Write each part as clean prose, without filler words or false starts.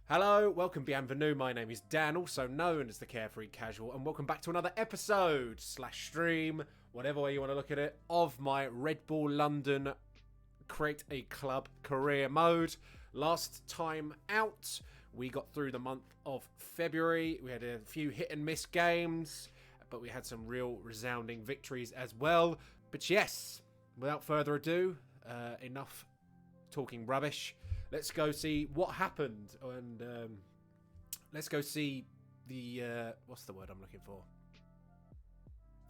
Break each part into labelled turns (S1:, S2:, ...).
S1: Hello, welcome bienvenue, my name is Dan, also known as the Carefree Casual, and welcome back to another episode, slash stream, whatever way you want to look at it, of my Red Bull London Create a Club career mode. Last time out, we got through the month of February. We had a few hit and miss games, but we had some real resounding victories as well. But yes, without further ado, enough talking rubbish. Let's go see what happened, and let's go see the, what's the word I'm looking for?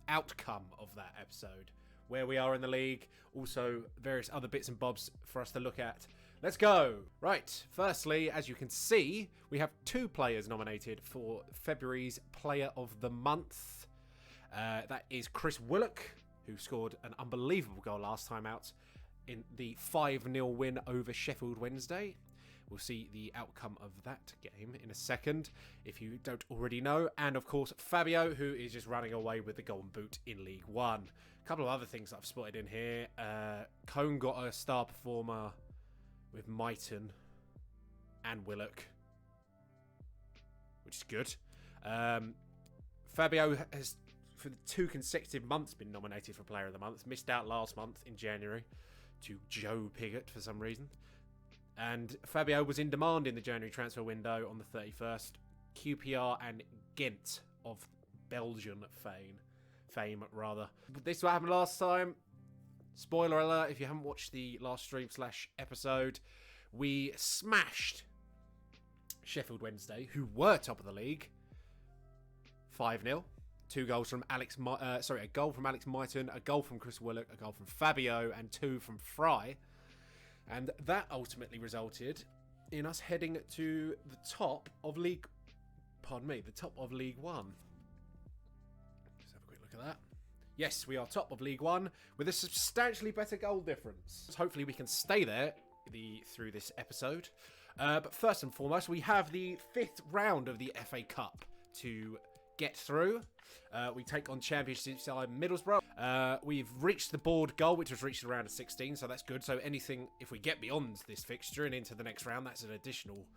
S1: Outcome of that episode. Where we are in the league, also various other bits and bobs for us to look at. Let's go! Right, firstly, as you can see, we have two players nominated for February's Player of the Month. That is Chris Willock, who scored an unbelievable goal last time out in the 5-0 win over Sheffield Wednesday. We'll see the outcome of that game in a second, if you don't already know. And of course, Fabio, who is just running away with the Golden Boot in League One. A couple of other things that I've spotted in here. Cone got a star performer with Mighton and Willock, which is good. Fabio has, for 2 consecutive months, been nominated for Player of the Month. Missed out last month in January to Joe Pigott for some reason. And Fabio was in demand in the January transfer window on the 31st. QPR and Ghent of Belgian fame. This is what happened last time. Spoiler alert, if you haven't watched the last stream / episode, we smashed Sheffield Wednesday, who were top of the league, 5-0. 2 goals from a goal from Alex Mighton, a goal from Chris Willock, a goal from Fabio, and 2 from Fry. And that ultimately resulted in us heading to the top of League One. Let's have a quick look at that. Yes, we are top of League One with a substantially better goal difference. Hopefully we can stay there through this episode. But first and foremost, we have the 5th round of the FA Cup to get through. We take on Championship side Middlesbrough. We've reached the board goal, which was reached around 16, so that's good. So anything, if we get beyond this fixture and into the next round, that's an additional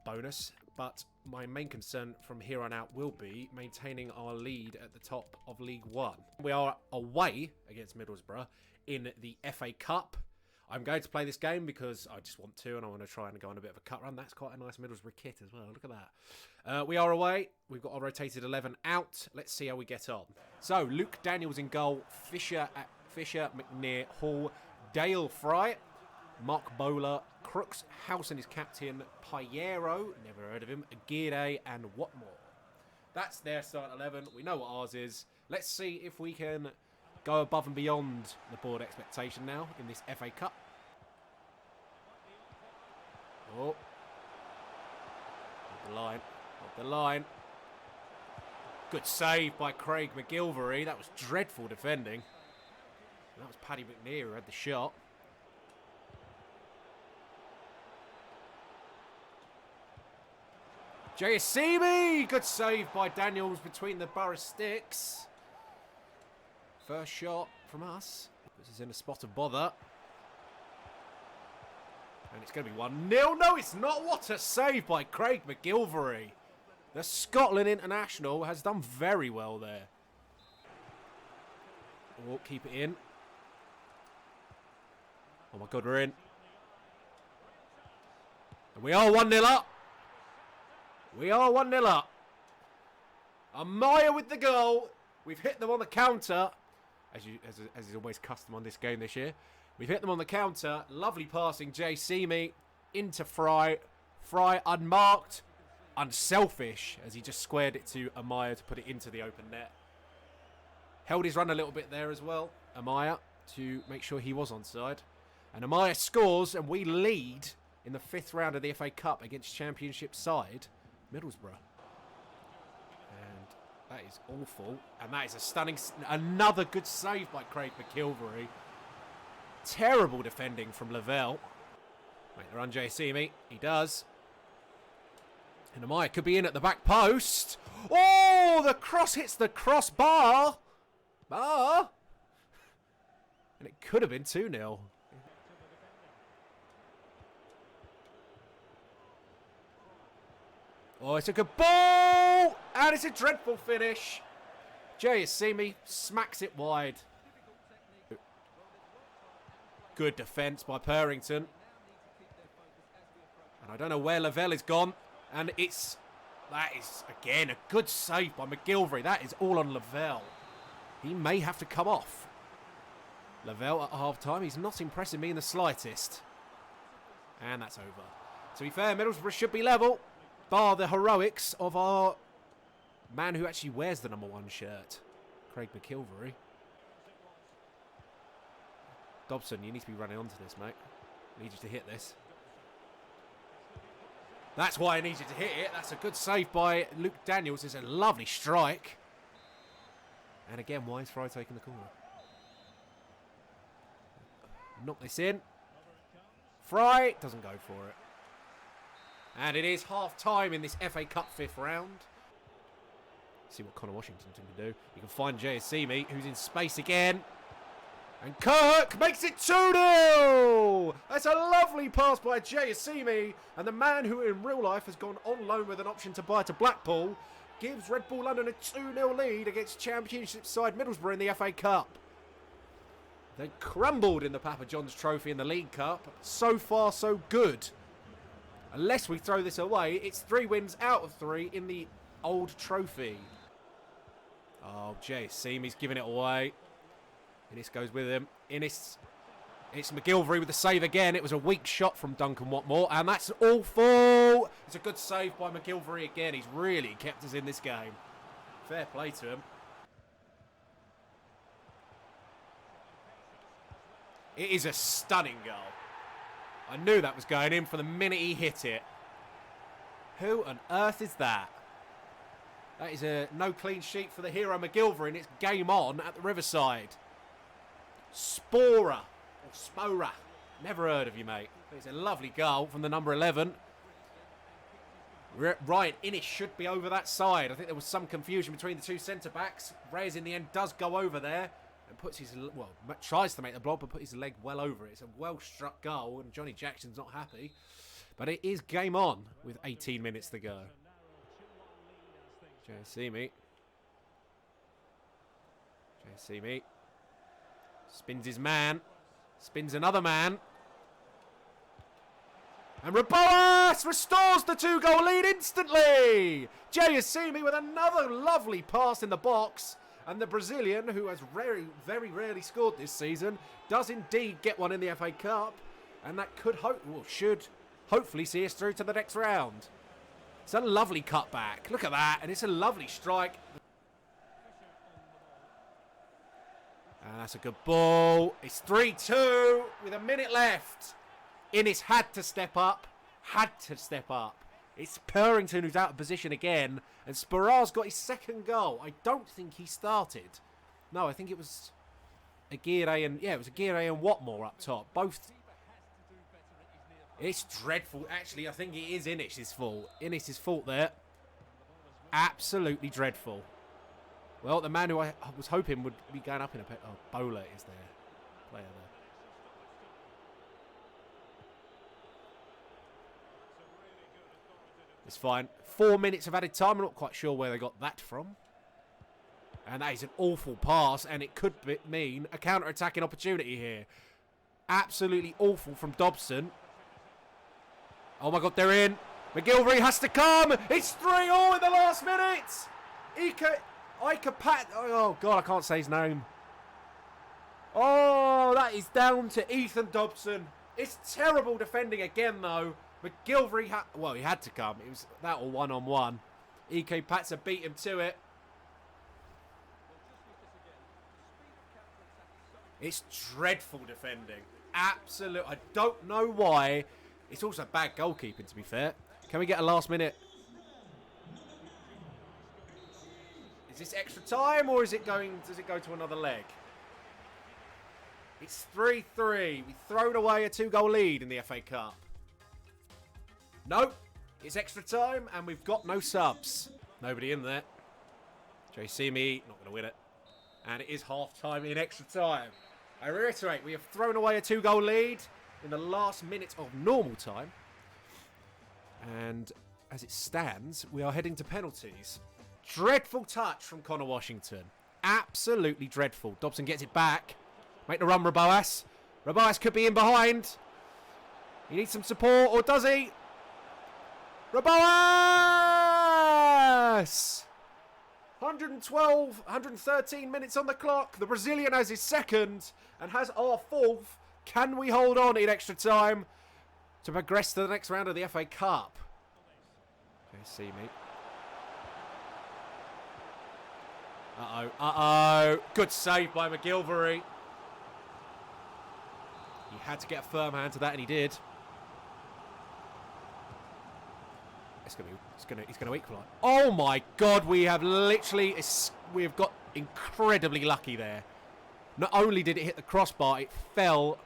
S1: bonus. But my main concern from here on out will be maintaining our lead at the top of League One. We are away against Middlesbrough in the FA Cup. I'm going to play this game because I just want to, and I want to try and go on a bit of a cut run. That's quite a nice Middlesbrough kit as well. Look at that. We are away. We've got our rotated 11 out. Let's see how we get on. So, Luke Daniels in goal. Fisher, McNear, Hall, Dale Fry, Mark Bowler, Crooks, Howson is captain, Piero, never heard of him, Aguirre, and Watmore. That's their start 11. We know what ours is. Let's see if we can go above and beyond the board expectation now in this FA Cup. Oh. Hold the line. Hold the line. Good save by Craig McGilvery. That was dreadful defending. And that was Paddy McNear who had the shot. JSCB! Good save by Daniels between the Borough sticks. First shot from us. This is in a spot of bother. And it's going to be 1-0. No, it's not. What a save by Craig McGilvery. The Scotland international has done very well there. Oh, keep it in. Oh my God, we're in. And we are 1-0 up. We are 1-0 up. Amaya with the goal. We've hit them on the counter. As is always custom on this game this year. We've hit them on the counter. Lovely passing, Jay Seamy into Fry. Fry unmarked, unselfish, as he just squared it to Amaya to put it into the open net. Held his run a little bit there as well, Amaya, to make sure he was onside. And Amaya scores, and we lead in the 5th round of the FA Cup against Championship side Middlesbrough. And that is awful. And that is a stunning... Another good save by Craig McGilvery. Terrible defending from Lavelle. Make the run, JSCB. He does. And Amaya could be in at the back post. Oh, the cross hits the crossbar. And it could have been 2-0. Oh, it's a good ball! And it's a dreadful finish. Jayasimi smacks it wide. Good defence by Purrington. And I don't know where Lavelle is gone. And that is, again, a good save by McGilvery. That is all on Lavelle. He may have to come off. Lavelle at half-time. He's not impressing me in the slightest. And that's over. To be fair, Middlesbrough should be level. Bar the heroics of our man who actually wears the number 1 shirt. Craig McGilvery. Dobson, you need to be running onto this, mate. I need you to hit this. That's why I need you to hit it. That's a good save by Luke Daniels. It's a lovely strike. And again, why is Fry taking the corner? Knock this in. Fry doesn't go for it. And it is half-time in this FA Cup 5th round. See what Connor Washington can do. You can find Jayasimi, who's in space again. And Kirk makes it 2-0! That's a lovely pass by Jayasimi. And the man who in real life has gone on loan with an option to buy to Blackpool gives Red Bull London a 2-0 lead against Championship side Middlesbrough in the FA Cup. They crumbled in the Papa John's Trophy in the League Cup. So far, so good. Unless we throw this away, it's 3 wins out of 3 in the old trophy. Oh, Jayasimi's giving it away. Innes goes with him. Innes. It's McGilvery with the save again. It was a weak shot from Duncan Watmore, and that's awful. It's a good save by McGilvery again. He's really kept us in this game. Fair play to him. It is a stunning goal. I knew that was going in from the minute he hit it. Who on earth is that? That is a no clean sheet for the hero McGilvery, and it's game on at the Riverside. Spora. Or Spora. Never heard of you, mate. It's a lovely goal from the number 11. Ryan Innes should be over that side. I think there was some confusion between the 2 centre-backs. Reyes in the end does go over there and puts his, well, tries to make the block, but put his leg well over it. It's a well-struck goal, and Johnny Jackson's not happy. But it is game on with 18 minutes to go. Jayasimi. Spins his man. Spins another man. And Raboas restores the 2-goal lead instantly. Jayasimi with another lovely pass in the box. And the Brazilian, who has very, very rarely scored this season, does indeed get one in the FA Cup. And that should hopefully see us through to the next round. It's a lovely cutback. Look at that. And it's a lovely strike. And that's a good ball. It's 3-2 with a minute left. Innes had to step up. It's Purrington who's out of position again. And Spora's got his 2nd goal. I don't think he started. No, I think it was Aguirre and... Yeah, it was Aguirre and Watmore up top. Both... It's dreadful. Actually, I think it is Innes' fault. Innes' fault there. Absolutely dreadful. Well, the man who I was hoping would be going up in a... Oh, Bowler is there. Player there. It's fine. 4 minutes of added time. I'm not quite sure where they got that from. And that is an awful pass, and it could mean a counter-attacking opportunity here. Absolutely awful from Dobson. Oh my God, they're in. McGilvery has to come. It's 3-0 in the last minute. Oh God, I can't say his name. Oh, that is down to Ethan Dobson. It's terrible defending again, though. McGilvery he had to come. It was that or one-on-one. Ike Patsa beat him to it. It's dreadful defending. Absolute. I don't know why. It's also bad goalkeeping, to be fair. Can we get a last minute? Is this extra time, or does it go to another leg? It's 3-3. We've thrown away a 2-goal lead in the FA Cup. Nope. It's extra time, and we've got no subs. Nobody in there. Jayasimi, not going to win it. And it is half-time in extra time. I reiterate, we have thrown away a 2-goal lead in the last minute of normal time. And as it stands, we are heading to penalties. Dreadful touch from Connor Washington. Absolutely dreadful. Dobson gets it back. Make the run, Reboas. Reboas could be in behind. He needs some support, or does he? Reboas! 112, 113 minutes on the clock. The Brazilian has his second and has our fourth. Can we hold on in extra time to progress to the next round of the FA Cup? Okay, see me. Uh-oh, uh-oh. Good save by McGilvery. He had to get a firm hand to that, and he did. He's gonna equalise. Oh my God, we have got incredibly lucky there. Not only did it hit the crossbar, it fell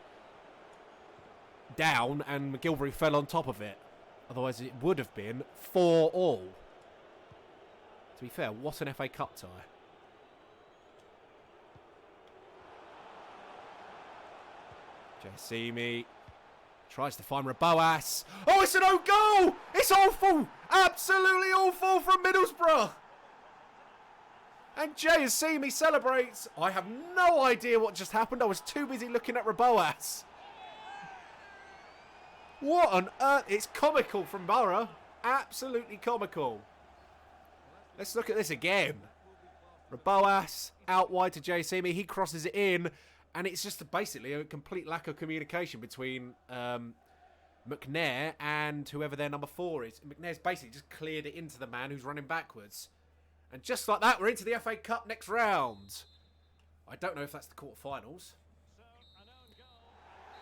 S1: down, and McGilvery fell on top of it. Otherwise, it would have been 4-4. To be fair, what an FA Cup tie. Jessimi tries to find Reboas. Oh, it's an own goal! It's awful! Absolutely awful from Middlesbrough! And Jessimi celebrates. I have no idea what just happened. I was too busy looking at Reboas. What on earth? It's comical from Borough. Absolutely comical. Let's look at this again. Reboas out wide to Jessimi. He crosses it in. And it's just basically a complete lack of communication between McNair and whoever their number 4 is. McNair's basically just cleared it into the man who's running backwards. And just like that, we're into the FA Cup next round. I don't know if that's the quarterfinals.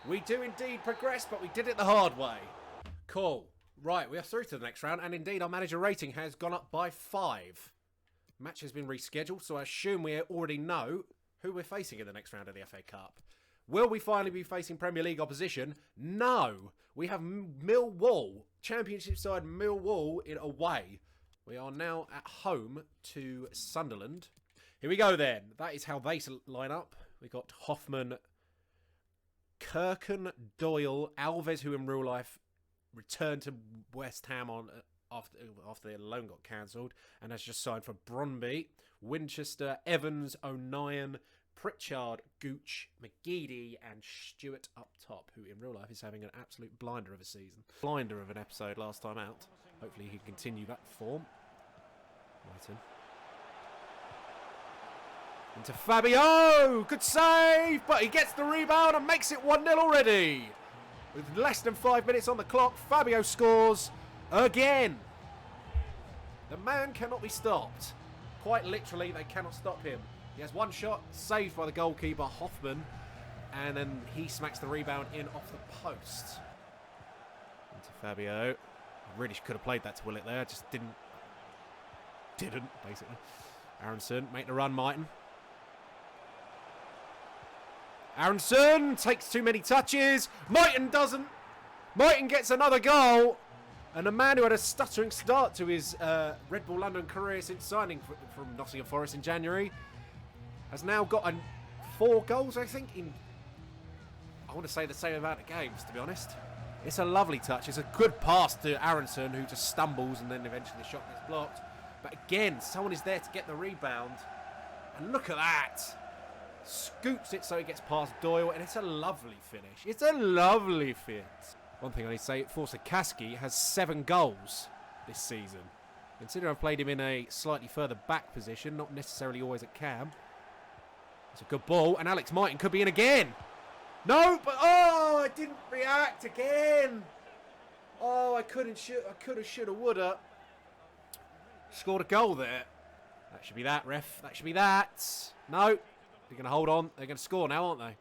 S1: We do indeed progress, but we did it the hard way. Cool. Right, we are through to the next round. And indeed, our manager rating has gone up by 5. Match has been rescheduled, so I assume we already know who we're facing in the next round of the FA Cup. Will we finally be facing Premier League opposition? No. We have Millwall, Championship side Millwall in away. We are now at home to Sunderland. Here we go then. That is how they line up. We got Hoffman, Kirken, Doyle, Alves, who in real life returned to West Ham after their loan got cancelled and has just signed for Brøndby. Winchester, Evans, O'Nien, Pritchard, Gooch, McGeady, and Stewart up top, who in real life is having an absolute blinder of a season. Blinder of an episode last time out. Hopefully he can continue that form. Right in. Into Fabio! Good save! But he gets the rebound and makes it 1-0 already. With less than 5 minutes on the clock, Fabio scores again. The man cannot be stopped. Quite literally, they cannot stop him. He has one shot, saved by the goalkeeper, Hoffman, and then he smacks the rebound in off the post. Into Fabio. Really could have played that to Willett there, just didn't, basically. Aronson, make the run, Mighton. Aronson takes too many touches. Mighton doesn't. Mighton gets another goal. And a man who had a stuttering start to his Red Bull London career since signing from Nottingham Forest in January has now got 4 goals, I think, in, I want to say the same amount of games, to be honest. It's a lovely touch. It's a good pass to Aronson, who just stumbles and then eventually the shot gets blocked. But again, someone is there to get the rebound. And look at that. Scoops it so it gets past Doyle, and it's a lovely finish. It's a lovely fit. One thing I need to say, Forster Kaski has 7 goals this season. Considering I've played him in a slightly further back position, not necessarily always at cam. It's a good ball, and Alex Mighton could be in again. No, but oh, I didn't react again. Oh, I couldn't shoot. I coulda, shoulda, woulda. Scored a goal there. That should be that, ref. That should be that. No, they're going to hold on. They're going to score now, aren't they?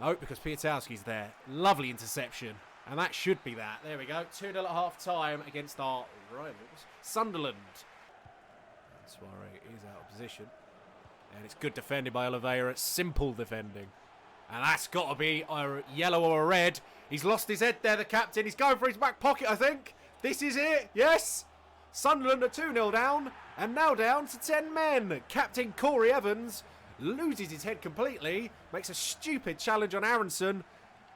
S1: No, because Piatowski's there. Lovely interception. And that should be that. There we go. 2-0 at half-time against our rivals, Sunderland. Suarez is out of position. And it's good defending by Oliveira. Simple defending. And that's got to be a yellow or a red. He's lost his head there, the captain. He's going for his back pocket, I think. This is it. Yes. Sunderland are 2-0 down. And now down to 10 men. Captain Corey Evans loses his head completely. Makes a stupid challenge on Aronson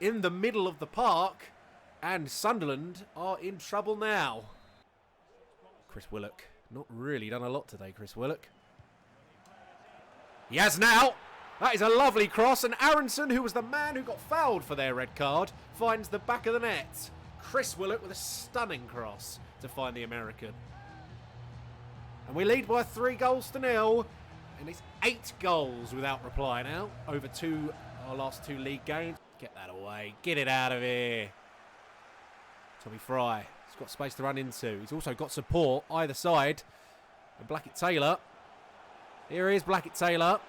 S1: in the middle of the park. And Sunderland are in trouble now. Chris Willock. Not really done a lot today, Chris Willock. He has now. That is a lovely cross. And Aronson, who was the man who got fouled for their red card, finds the back of the net. Chris Willock with a stunning cross to find the American. And we lead by 3-0. And it's 8 goals without reply now over our last 2 league games. Get that away. Get it out of here. Tommy Fry. He's got space to run into. He's also got support either side. And Blackett-Taylor. Here is Blackett-Taylor.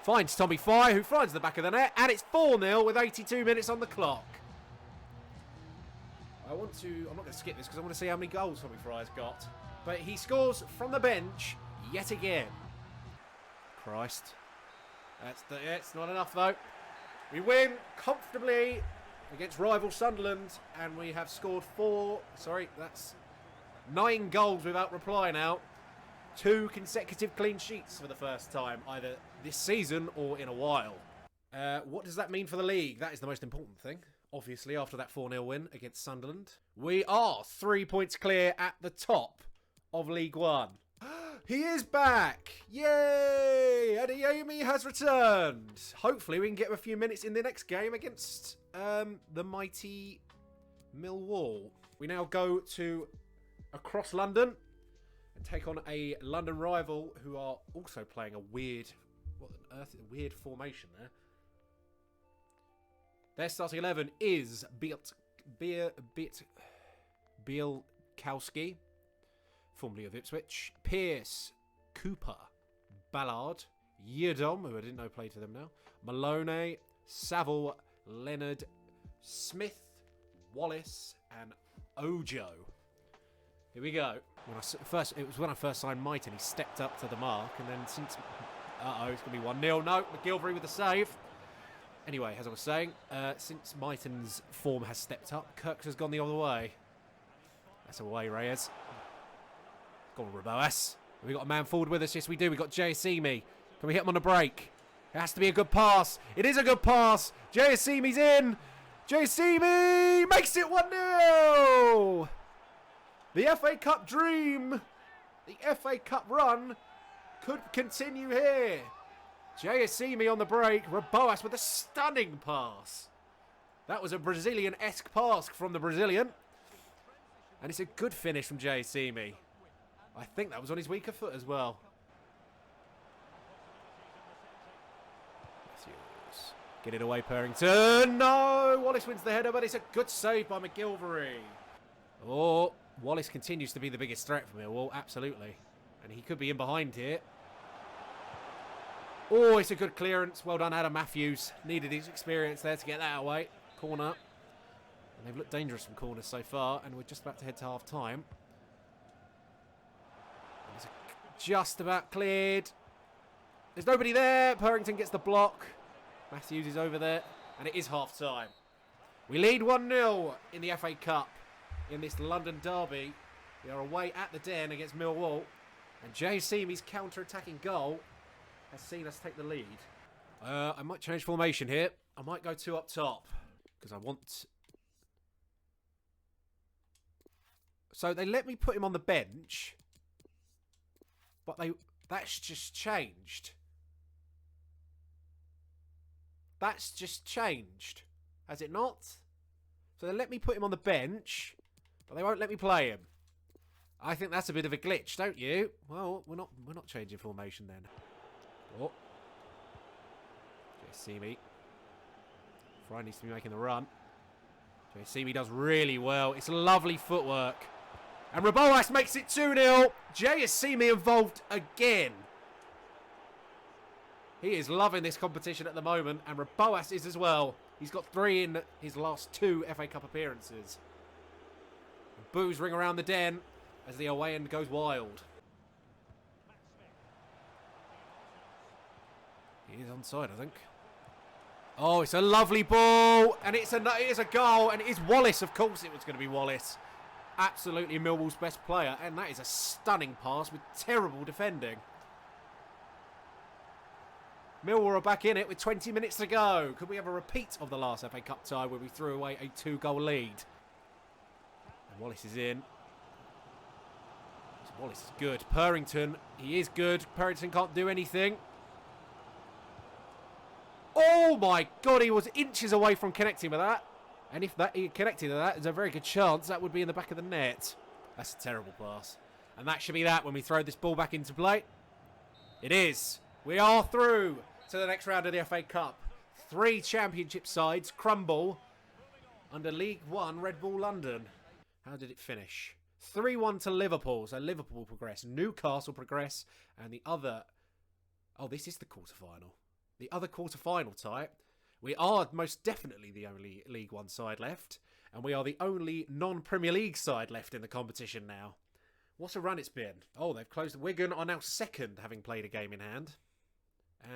S1: Finds Tommy Fry, who finds the back of the net. And it's 4-0 with 82 minutes on the clock. I'm not going to skip this because I want to see how many goals Tommy Fry's got. But he scores from the bench yet again. Christ. It's not enough though. We win comfortably against rival Sunderland, and we have scored 9 goals without reply now. 2 consecutive clean sheets for the first time, either this season or in a while. What does that mean for the league? That is the most important thing. Obviously, after that 4-0 win against Sunderland, we are 3 points clear at the top of League One. He is back! Yay! Adeyemi has returned. Hopefully we can get him a few minutes in the next game against the mighty Millwall. We now go to across London and take on a London rival who are also playing a weird formation there. Their starting 11 is Bielkowski, formerly of Ipswich, Pearce, Cooper, Ballard, Yedom, who I didn't know played for them now, Maloney, Saville, Leonard, Smith, Wallace, and Ojo. Here we go. It was when I first signed Mighton. He stepped up to the mark, and then since... it's going to be 1-0. No, McGilvery with the save. Anyway, as I was saying, since Mighton's form has stepped up, Kirks has gone the other way. That's away, Reyes. Go on, Raboas. Have we got a man forward with us? Yes, we do. We've got Jayasimi. Can we hit him on the break? It has to be a good pass. It is a good pass. Jayasimi's in. Jayasimi makes it 1-0. The FA Cup dream, the FA Cup run could continue here. Jayasimi on the break. Raboas with a stunning pass. That was a Brazilian-esque pass from the Brazilian. And it's a good finish from Jayasimi. I think that was on his weaker foot as well. Get it away, Purrington. No! Wallace wins the header, but it's a good save by McGilvery. Oh, Wallace continues to be the biggest threat for Millwall. Absolutely. And he could be in behind here. Oh, it's a good clearance. Well done, Adam Matthews. Needed his experience there to get that away. Corner. And they've looked dangerous from corners so far, and we're just about to head to half-time. Just about cleared. There's nobody there. Purrington gets the block. Matthews is over there, and it is half-time. We lead 1-0 in the FA Cup in this London derby. We are away at the Den against Millwall, and Jay Seamy's counter-attacking goal has seen us take the lead. I might change formation here. I might go 2 up top because I want... So they let me put him on the bench, but that's just changed. That's just changed, has it not? So they let me put him on the bench, but they won't let me play him. I think that's a bit of a glitch, don't you? Well, we're not changing formation then. Oh, Jayasimi. Fry needs to be making the run. Jayasimi does really well. It's lovely footwork. And Raboas makes it 2-0. Jayasimi involved again. He is loving this competition at the moment, and Raboas is as well. He's got 3 in his last 2 FA Cup appearances. And boos ring around the Den as the away end goes wild. He is onside, I think. Oh, it's a lovely ball, and it is a goal, and it is Wallace. Of course it was going to be Wallace. Absolutely Millwall's best player, and that is a stunning pass with terrible defending. Millwall are back in it with 20 minutes to go. Could we have a repeat of the last FA Cup tie where we threw away a 2-goal lead? And Wallace is in. Wallace is good. Purrington, he is good. Purrington can't do anything. Oh my God, he was inches away from connecting with that. And if he connected to that, there's a very good chance that would be in the back of the net. That's a terrible pass. And that should be that when we throw this ball back into play. It is. We are through to the next round of the FA Cup. 3 championship sides crumble under League One Red Bull London. How did it finish? 3-1 to Liverpool. So Liverpool progress. Newcastle progress. And the other... Oh, this is the quarter-final. The other quarter-final tie. We are most definitely the only League One side left. And we are the only non-Premier League side left in the competition now. What a run it's been. Oh, they've closed. Wigan are now second, having played a game in hand.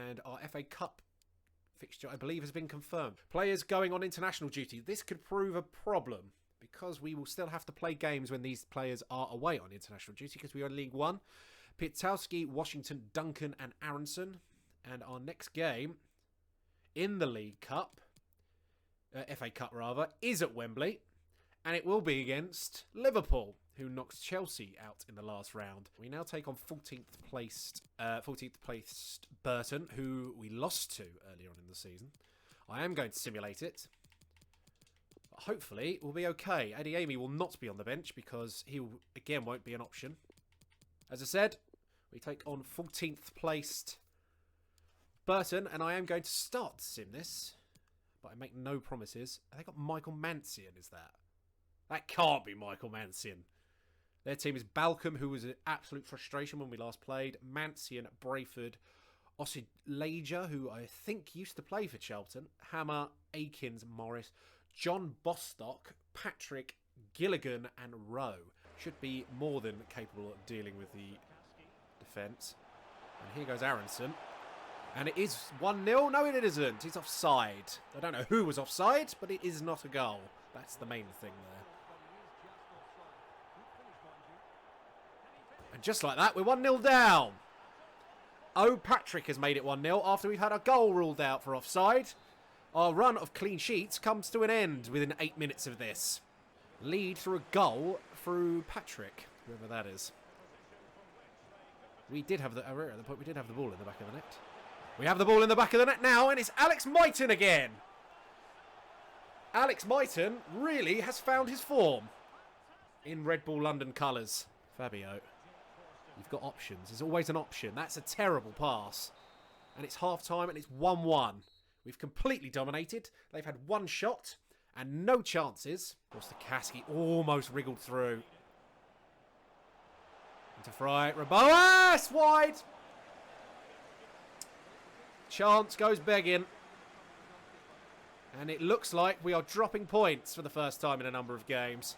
S1: And our FA Cup fixture, I believe, has been confirmed. Players going on international duty. This could prove a problem, because we will still have to play games when these players are away on international duty, because we are in League One. Pitowski, Washington, Duncan and Aronson. And our next game in the League Cup, FA Cup rather, is at Wembley. And it will be against Liverpool, who knocks Chelsea out in the last round. We now take on 14th placed Burton, who we lost to earlier on in the season. I am going to simulate it. But hopefully, we'll be okay. Adeyemi will not be on the bench because he, again, won't be an option. As I said, we take on 14th placed Burton, and I am going to start to sim this, but I make no promises. They got Michael Mancian, is that? That can't be Michael Mancian. Their team is Balcom, who was an absolute frustration when we last played. Mancian, Brayford, Osilager, who I think used to play for Charlton. Hammer, Akins, Morris, John Bostock, Patrick, Gilligan and Rowe. Should be more than capable of dealing with the defence. And here goes Aronson. And it is 1-0. No, it isn't. He's offside. I don't know who was offside, but it is not a goal. That's the main thing there. And just like that, we're 1-0 down. Oh, Patrick has made it 1-0 after we've had a goal ruled out for offside. Our run of clean sheets comes to an end within 8 minutes of this. Lead through a goal through Patrick, whoever that is. We did have the we did have the ball in the back of the net. We have the ball in the back of the net now, and it's Alex Mighton again. Alex Mighton really has found his form in Red Bull London colours. Fabio, you've got options. There's always an option. That's a terrible pass. And it's half-time, and it's 1-1. We've completely dominated. They've had one shot and no chances. Ostakaski almost wriggled through. Into Fry. Raboas! Wide! Chance goes begging. And it looks like we are dropping points for the first time in a number of games.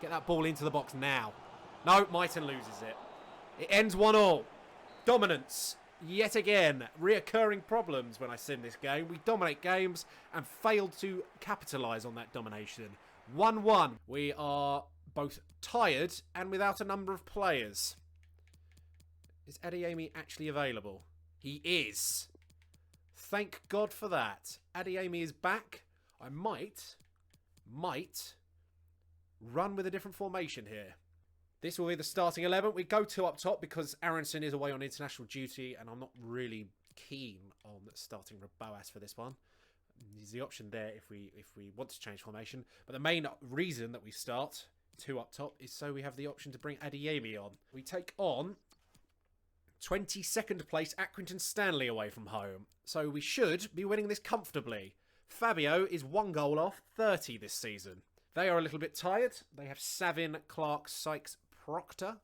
S1: Get that ball into the box now. No, Mighton loses it. It ends 1-1. Dominance. Yet again. Reoccurring problems when I sim this game. We dominate games and failed to capitalise on that domination. 1-1. We are both tired and without a number of players. Is Adeyemi actually available? He is. Thank God for that. Adeyemi is back. I might run with a different formation here. This will be the starting 11. We go 2 up top because Aronson is away on international duty and I'm not really keen on starting Raboas for this one. There's the option there if we want to change formation. But the main reason that we start 2 up top is so we have the option to bring Adeyemi on. We take on 22nd place Accrington Stanley away from home. So we should be winning this comfortably. Fabio is 1 goal off 30 this season. They are a little bit tired. They have Savin, Clark, Sykes, Proctor,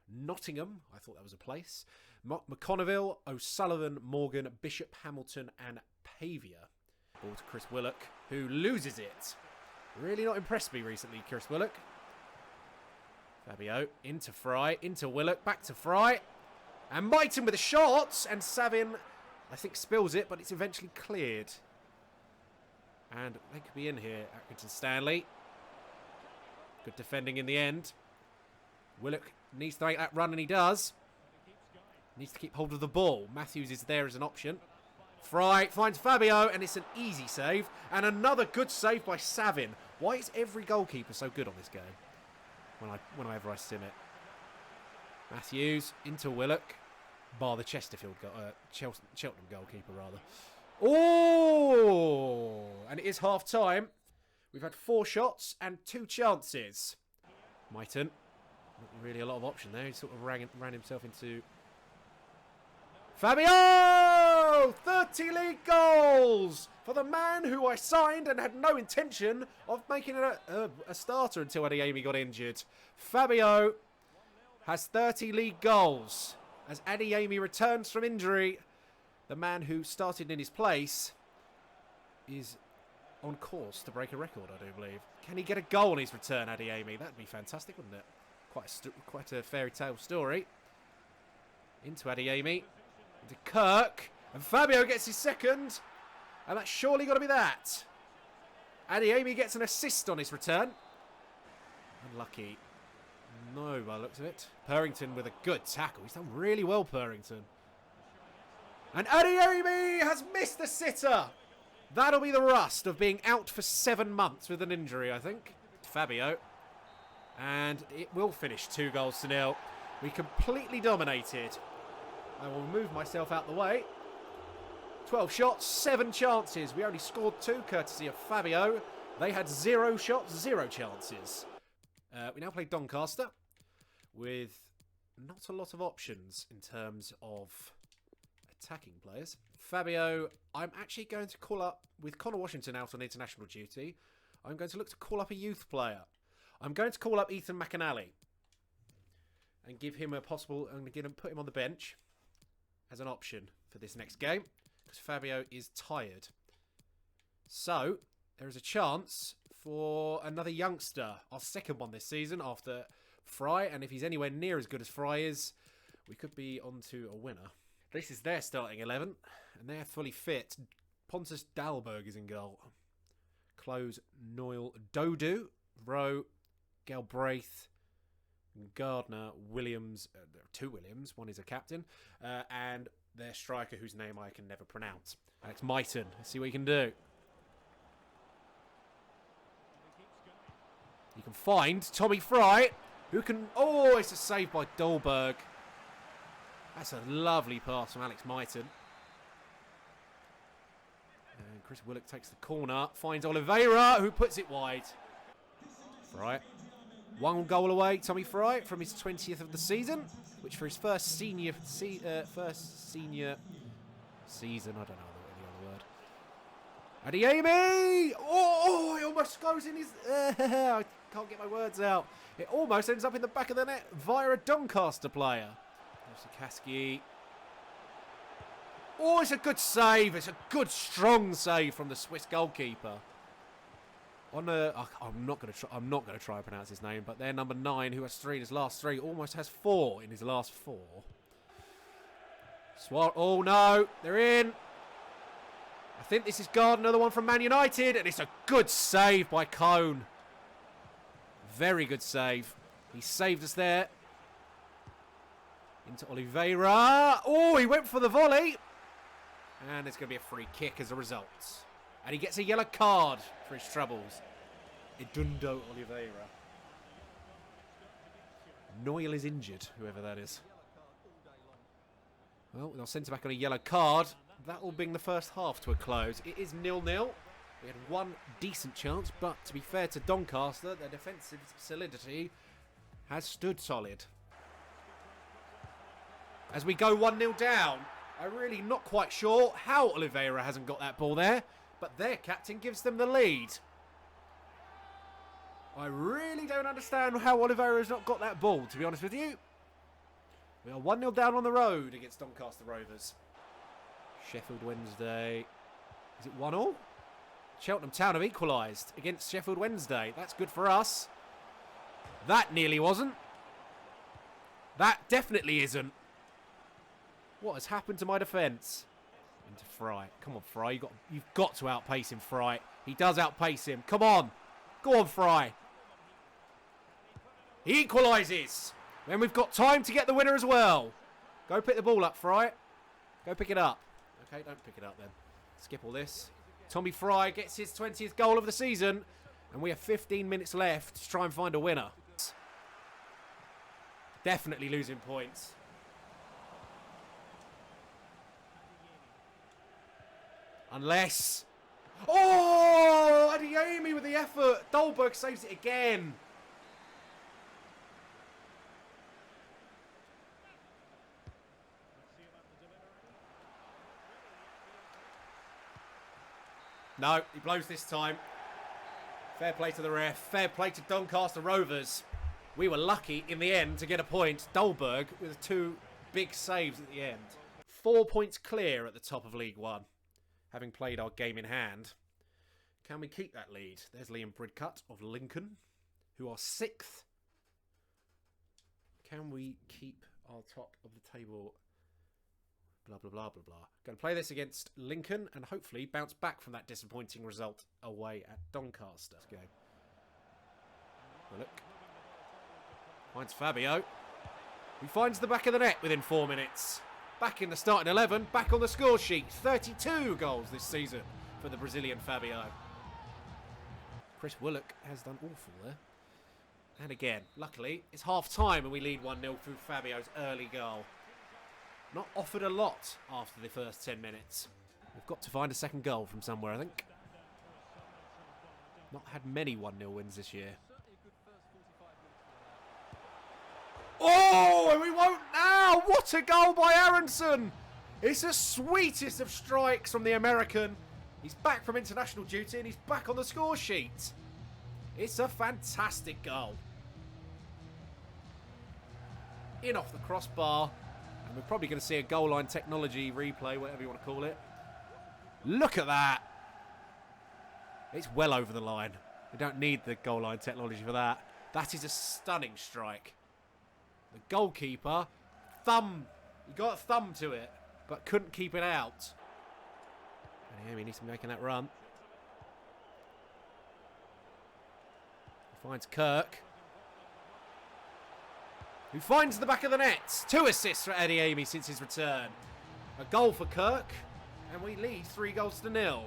S1: Nottingham. I thought that was a place. McConneville, O'Sullivan, Morgan, Bishop, Hamilton and Pavia. Ball to Chris Willock, who loses it. Really not impressed me recently, Chris Willock. Fabio, into Fry, into Willock, back to Fry. And Mighton with a shot. And Savin, I think, spills it, but it's eventually cleared. And they could be in here, Accrington Stanley. Good defending in the end. Willock needs to make that run, and he does. Needs to keep hold of the ball. Matthews is there as an option. Fry finds Fabio, and it's an easy save. And another good save by Savin. Why is every goalkeeper so good on this game? Whenever I sim it. Matthews into Willock. Bar the Chesterfield, Cheltenham goalkeeper, rather. Oh! And it is half-time. We've had 4 shots and 2 chances. Mighton. Not really a lot of option there. He sort of ran himself into... Fabio! 30 league goals for the man who I signed and had no intention of making a starter until Adeyemi got injured. Fabio has 30 league goals as Adeyemi returns from injury. The man who started in his place is on course to break a record, I do believe. Can he get a goal on his return, Adeyemi? That'd be fantastic, wouldn't it? Quite a fairy tale story. Into Adeyemi. Into Kirk. And Fabio gets his second. And that's surely got to be that. Adeyemi gets an assist on his return. Unlucky. No, by the looks of it. Purrington with a good tackle. He's done really well, Purrington. And Adeyemi has missed the sitter. That'll be the rust of being out for 7 months with an injury, I think. Fabio. And it will finish 2-0. We completely dominated. I will move myself out the way. 12 shots, 7 chances. We only scored 2 courtesy of Fabio. They had 0 shots, 0 chances. We now play Doncaster with not a lot of options in terms of attacking players. Fabio, I'm actually going to call up, with Connor Washington out on international duty, I'm going to look to call up a youth player. I'm going to call up Ethan McAnally and give him a possible, I'm going to put him on the bench as an option for this next game because Fabio is tired. So, there is a chance for another youngster, our second one this season after Fry, and if he's anywhere near as good as Fry is, we could be onto a winner. This is their starting 11, and they're fully fit. Pontus Dahlberg is in goal. Close, Noyle, Dodu, Rowe, Galbraith, Gardner, Williams. There are 2 Williams. One is a captain. And their striker, whose name I can never pronounce. Alex Mighton. Let's see what he can do. You can find Tommy Fry, who can... Oh, it's a save by Dahlberg. That's a lovely pass from Alex Mighton. And Chris Willock takes the corner, finds Oliveira, who puts it wide. Fry. 1 goal away, Tommy Fry, from his 20th of the season, which for his first senior season, I don't know the other word. Adeyemi! Oh, he almost goes in his... I can't get my words out. It almost ends up in the back of the net via a Doncaster player. Sikorsky. Oh, it's a good save. It's a good, strong save from the Swiss goalkeeper. I'm not going to try and pronounce his name, but their number 9, who has 3 in his last 3, almost has 4 in his last 4. Oh no, they're in. I think this is Gardner, the one from Man United, and it's a good save by Cone. Very good save. He saved us there. Into Oliveira. Oh, he went for the volley. And it's going to be a free kick as a result. And he gets a yellow card for his troubles. Edundo Oliveira. Noyle is injured, whoever that is. Well, with our centre-back on a yellow card, that will bring the first half to a close. It is 0-0. We had 1 decent chance, but to be fair to Doncaster, their defensive solidity has stood solid. As we go 1-0 down, I'm really not quite sure how Oliveira hasn't got that ball there, but their captain gives them the lead. I really don't understand how Oliveira has not got that ball, to be honest with you. We are 1-0 down on the road against Doncaster Rovers. Sheffield Wednesday. Is it 1-1? Cheltenham Town have equalised against Sheffield Wednesday. That's good for us. That nearly wasn't. That definitely isn't. What has happened to my defence? Into Fry. Come on, Fry. You've got to outpace him, Fry. He does outpace him. Come on. Go on, Fry. He equalises. And we've got time to get the winner as well. Go pick the ball up, Fry. Go pick it up. Okay, don't pick it up then. Skip all this. Tommy Fry gets his 20th goal of the season. And we have 15 minutes left to try and find a winner. Definitely losing points. Unless... Oh! Adeyemi with the effort. Dolberg saves it again. No, he blows this time. Fair play to the ref. Fair play to Doncaster Rovers. We were lucky in the end to get a point. Dolberg with 2 big saves at the end. 4 points clear at the top of League One, having played our game in hand. Can we keep that lead? There's Liam Bridcut of Lincoln, who are 6th. Can we keep our top of the table? Blah, blah, blah, blah, blah. Going to play this against Lincoln and hopefully bounce back from that disappointing result away at Doncaster. Let's go. Look. Finds Fabio. He finds the back of the net within 4 minutes. Back in the starting 11, back on the score sheet. 32 goals this season for the Brazilian Fabio. Chris Willock has done awful there. And again, luckily, it's half-time and we lead 1-0 through Fabio's early goal. Not offered a lot after the first 10 minutes. We've got to find a second goal from somewhere, I think. Not had many 1-0 wins this year. Oh, and we won't now! What a goal by Aronson! It's the sweetest of strikes from the American. He's back from international duty and he's back on the score sheet. It's a fantastic goal. In off the crossbar. And we're probably going to see a goal line technology replay, whatever you want to call it. Look at that. It's well over the line. We don't need the goal line technology for that. That is a stunning strike. The goalkeeper, he got a thumb to it, but couldn't keep it out. And he needs to be making that run. He finds Kirk, who finds the back of the net. 2 assists for Adeyemi since his return. A goal for Kirk, and we lead 3-0.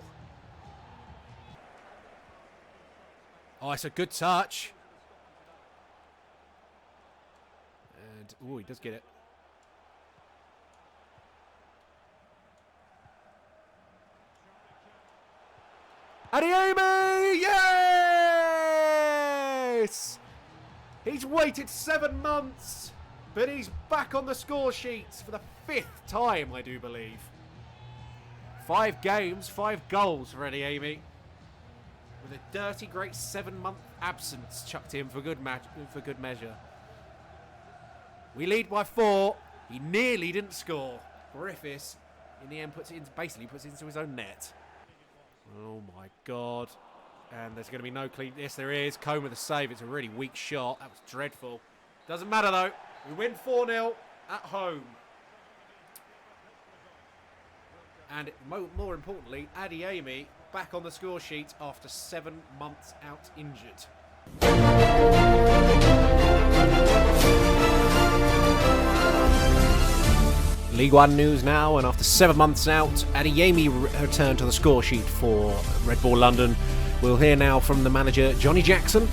S1: Oh, it's a good touch. And, oh, he does get it. Adeyemi! Yes! He's waited 7 months, but he's back on the score sheets for the 5th time, I do believe. 5 games, 5 goals for Adeyemi. With a dirty, great 7-month absence chucked in for good measure. We lead by 4. He nearly didn't score. Griffiths, in the end, puts it into his own net. Oh my God. And there's going to be no clean. Yes, there is. Combe with a save. It's a really weak shot. That was dreadful. Doesn't matter, though. We win 4-0 at home. And more importantly, Adeyemi back on the score sheet after 7 months out injured. League One news now, and after 7 months out, Adeyemi returned to the score sheet for Red Bull London. We'll hear now from the manager, Johnny Jackson.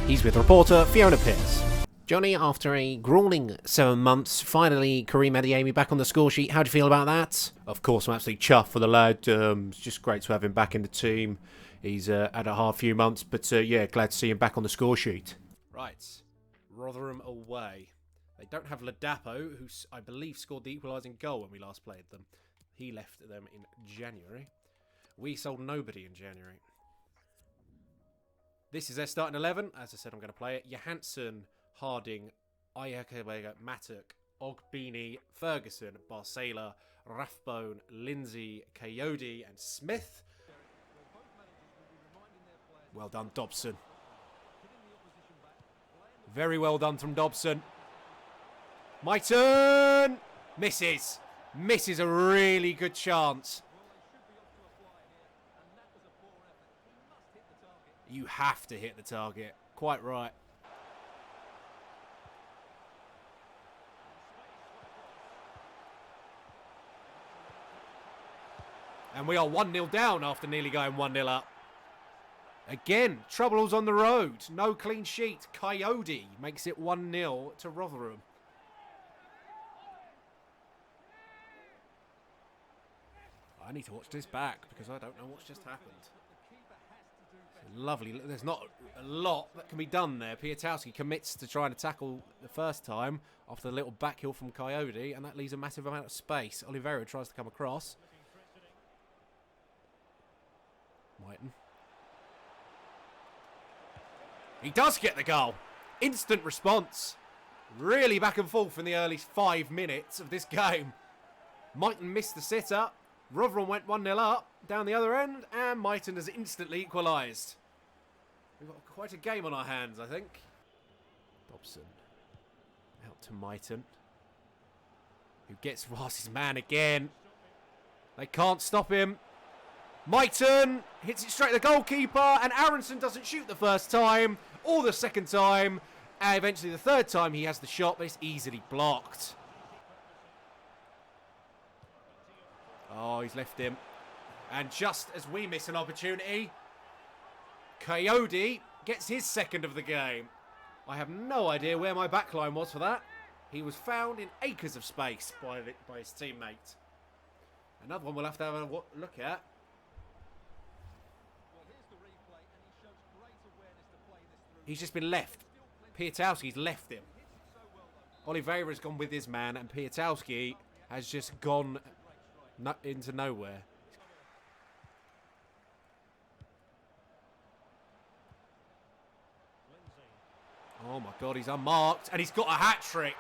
S1: He's with reporter Fiona Pierce. Johnny, after a gruelling 7 months, finally Karim Adeyemi back on the score sheet. How do you feel about that? Of course, I'm absolutely chuffed for the lad. It's just great to have him back in the team. He's had a hard few months, but yeah, glad to see him back on the score sheet. Right, Rotherham away. They don't have Ladapo, who I believe scored the equalising goal when we last played them. He left them in January. We sold nobody in January. This is their starting 11. As I said, I'm going to play it. Johansson, Harding, Ayakabega, Matuk, Ogbini, Ferguson, Barcela, Rathbone, Lindsay, Coyote and Smith. Well done, Dobson. Very well done from Dobson. My turn! Misses. Misses a really good chance. You have to hit the target. Quite right. And we are 1-0 down after nearly going 1-0 up. Again, troubles on the road. No clean sheet. Coyote makes it 1-0 to Rotherham. I need to watch this back because I don't know what's just happened. Lovely. There's not a lot that can be done there. Piatowski commits to trying to tackle the first time after the little backheel from Coyote, and that leaves a massive amount of space. Oliveira tries to come across. Mighton. He does get the goal. Instant response. Really back and forth in the early 5 minutes of this game. Mighton missed the sitter. Rotherham went 1-0 up down the other end, and Mighton has instantly equalised. We've got quite a game on our hands, I think. Dobson. Out to Mighton. Who gets Ross's man again. They can't stop him. Mighton hits it straight at the goalkeeper, and Aronson doesn't shoot the first time or the second time. And eventually the third time he has the shot, but it's easily blocked. Oh, he's left him. And just as we miss an opportunity, Coyote gets his second of the game. I have no idea where my backline was for that. He was found in acres of space by his teammate. Another one we'll have to have a look at. He's just been left. Piatowski's left him. Oliveira's gone with his man, and Piatowski has just gone into nowhere. Oh my God, he's unmarked, and he's got a hat-trick.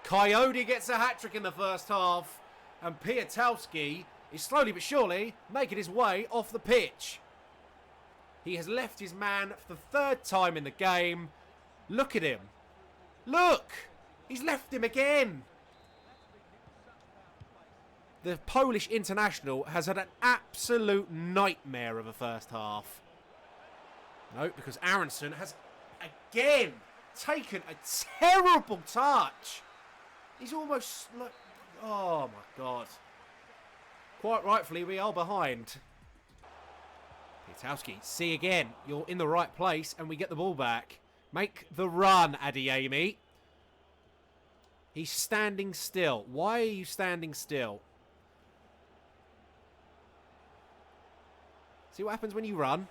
S1: Coyote gets a hat-trick in the first half, and Piatowski is slowly but surely making his way off the pitch. He has left his man for the third time in the game. Look at him. Look! He's left him again. The Polish international has had an absolute nightmare of a first half. No, because Aronson has again taken a terrible touch. He's almost like... Oh my God. Quite rightfully, we are behind. Piatowski, see again. You're in the right place and we get the ball back. Make the run, Adeyemi. He's standing still. Why are you standing still? See what happens when you run?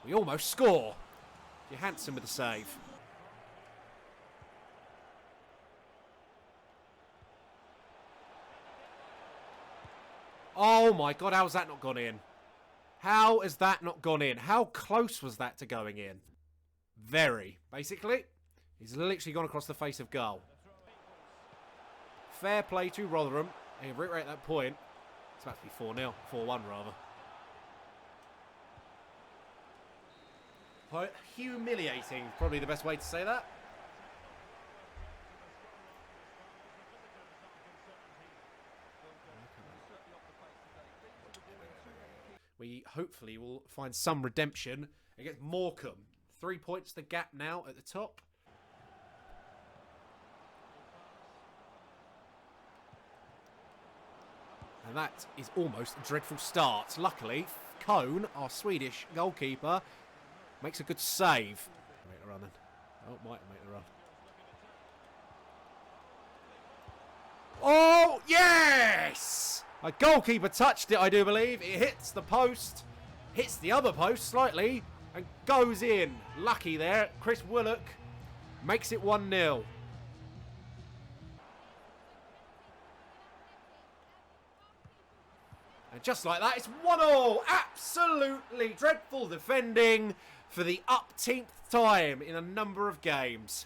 S1: We almost score. You're handsome with the save. Oh my God, how's that not gone in? How has that not gone in? How close was that to going in? Very, basically. He's literally gone across the face of goal. Fair play to Rotherham. They reiterate that point. It's about to be 4-0. 4-1 rather. Humiliating, probably the best way to say that. We hopefully will find some redemption against Morecambe. 3 points the gap now at the top. And that is almost a dreadful start. Luckily, Cone, our Swedish goalkeeper, makes a good save. Make the run then. Oh, might make the run. Oh, yes! A goalkeeper touched it, I do believe. It hits the post, hits the other post slightly, and goes in. Lucky there. Chris Willock makes it 1-0. And just like that, it's 1-1. Absolutely dreadful defending for the upteenth time in a number of games.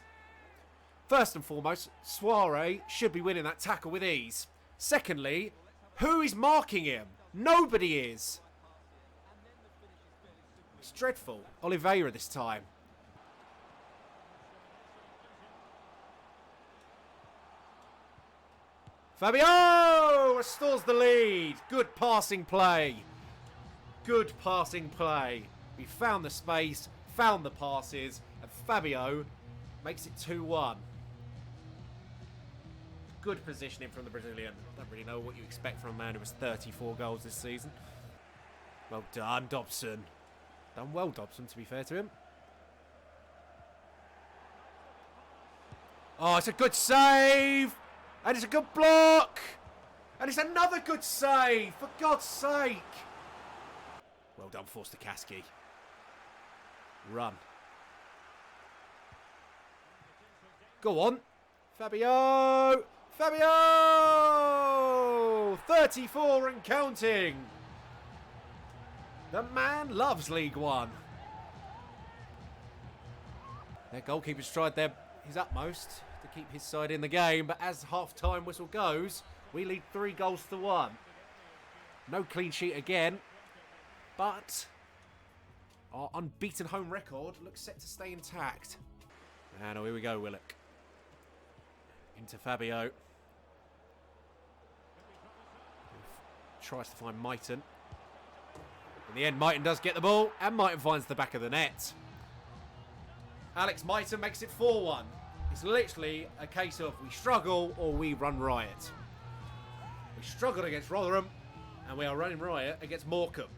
S1: First and foremost, Soiree should be winning that tackle with ease. Secondly, who is marking him? Nobody is. It's dreadful. Oliveira this time. Fabio restores the lead. Good passing play. Good passing play. We found the space, found the passes, and Fabio makes it 2-1. Good positioning from the Brazilian. Don't really know what you expect from a man who has 34 goals this season. Well done, Dobson. Done well, Dobson, to be fair to him. Oh, it's a good save. And it's a good block. And it's another good save, for God's sake. Well done, Forster-Caskey. Run. Go on. Fabio. Fabio! 34 and counting. The man loves League One. Their goalkeeper's tried his utmost to keep his side in the game, but as half-time whistle goes, we lead 3-1. No clean sheet again, but our unbeaten home record looks set to stay intact. And here we go, Willock. Into Fabio. Tries to find Mighton. In the end, Mighton does get the ball, and Mighton finds the back of the net. Alex Mighton makes it 4-1. It's literally a case of we struggle or we run riot. We struggled against Rotherham, and we are running riot against Morecambe.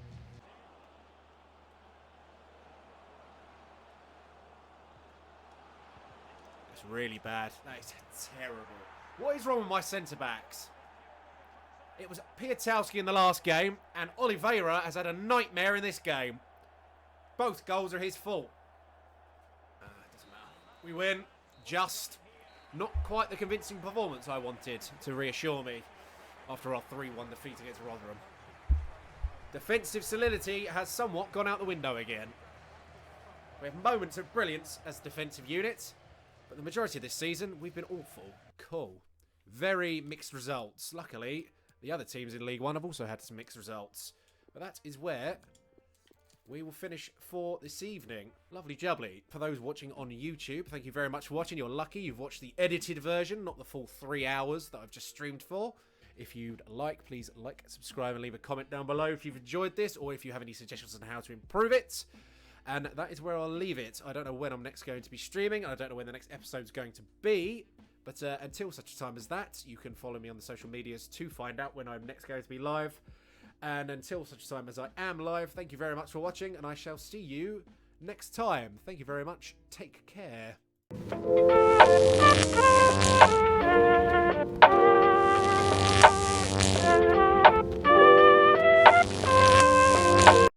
S1: It's really bad. That is terrible. What is wrong with my centre-backs? It was Piatowski in the last game, and Oliveira has had a nightmare in this game. Both goals are his fault. Doesn't matter. We win. Just. Not quite the convincing performance I wanted to reassure me after our 3-1 defeat against Rotherham. Defensive solidity has somewhat gone out the window again. We have moments of brilliance as defensive units, but the majority of this season we've been awful. Cool. Very mixed results. Luckily, the other teams in League One have also had some mixed results. But that is where we will finish for this evening. Lovely jubbly. For those watching on YouTube, thank you very much for watching. You're lucky you've watched the edited version, not the full 3 hours that I've just streamed for. If you'd like, please like, subscribe, and leave a comment down below if you've enjoyed this, or if you have any suggestions on how to improve it. And that is where I'll leave it. I don't know when I'm next going to be streaming. I don't know when the next episode's going to be. But until such a time as that, you can follow me on the social medias to find out when I'm next going to be live. And until such a time as I am live, thank you very much for watching, and I shall see you next time. Thank you very much. Take care.